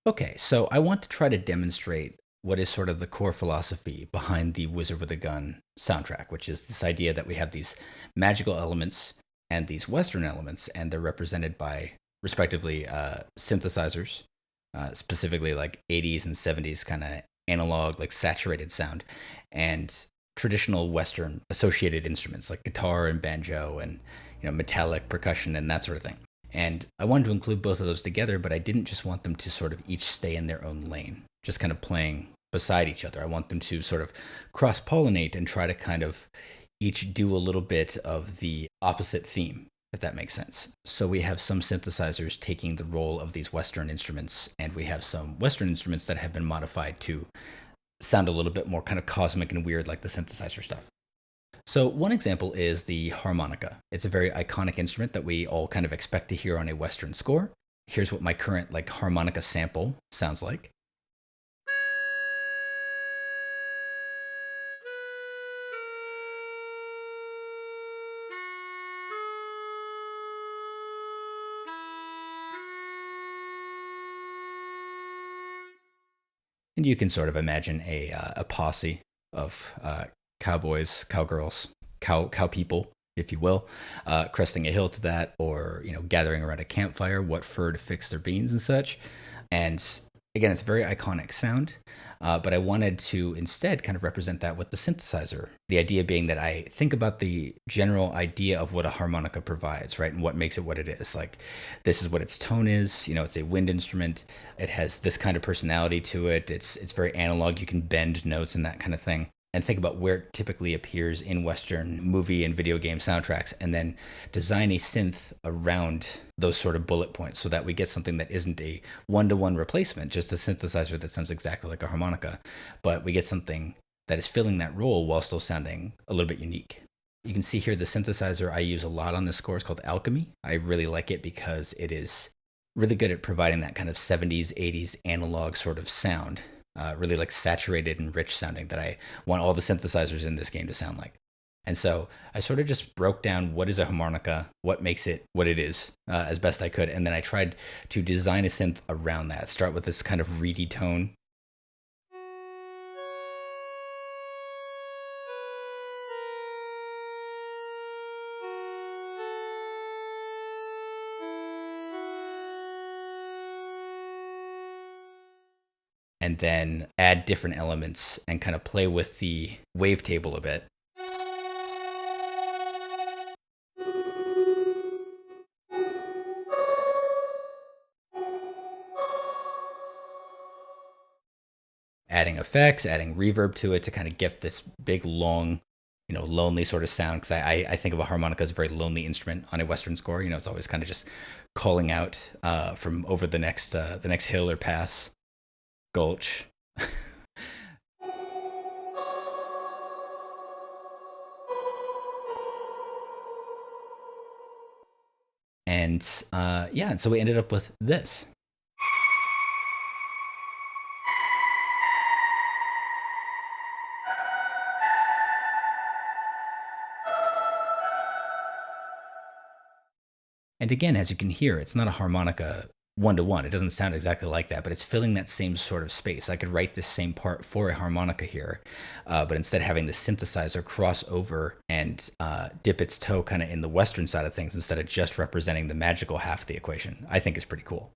Okay, so I want to try to demonstrate what is sort of the core philosophy behind the Wizard with a Gun soundtrack, which is this idea that we have these magical elements and these Western elements, and they're represented by, respectively, synthesizers, specifically like 80s and 70s kind of analog, like saturated sound, and traditional Western associated instruments like guitar and banjo and metallic percussion and that sort of thing. And I wanted to include both of those together, but I didn't just want them to sort of each stay in their own lane, just kind of playing beside each other. I want them to sort of cross pollinate and try to kind of each do a little bit of the opposite theme, if that makes sense. So we have some synthesizers taking the role of these Western instruments, and we have some Western instruments that have been modified to sound a little bit more kind of cosmic and weird like the synthesizer stuff. So one example is the harmonica. It's a very iconic instrument that we all kind of expect to hear on a Western score. Here's what my current like harmonica sample sounds like. And you can sort of imagine a posse of cowboys, cowgirls, cow people, if you will, cresting a hill to that, or gathering around a campfire, what fur to fix their beans and such. And again, it's a very iconic sound, but I wanted to instead kind of represent that with the synthesizer. The idea being that I think about the general idea of what a harmonica provides, right, and what makes it what it is. Like, this is what its tone is. It's a wind instrument. It has this kind of personality to it. It's very analog. You can bend notes and that kind of thing. And think about where it typically appears in Western movie and video game soundtracks, and then design a synth around those sort of bullet points so that we get something that isn't a one-to-one replacement, just a synthesizer that sounds exactly like a harmonica, but we get something that is filling that role while still sounding a little bit unique. You can see here the synthesizer I use a lot on this score is called Alchemy. I really like it because it is really good at providing that kind of 70s, 80s analog sort of sound. Really like saturated and rich sounding that I want all the synthesizers in this game to sound like. And so I sort of just broke down what is a harmonica, what makes it what it is, as best I could. And then I tried to design a synth around that. Start with this kind of reedy tone. And then add different elements and kind of play with the wavetable a bit. Adding effects, adding reverb to it to kind of give this big, long, lonely sort of sound. Because I think of a harmonica as a very lonely instrument on a Western score. It's always kind of just calling out from over the next hill or pass, gulch. And yeah, and so we ended up with this. And again, as you can hear, it's not a harmonica one to one. It doesn't sound exactly like that, but it's filling that same sort of space. I could write this same part for a harmonica here, but instead having the synthesizer cross over and dip its toe kind of in the Western side of things instead of just representing the magical half of the equation, I think is pretty cool.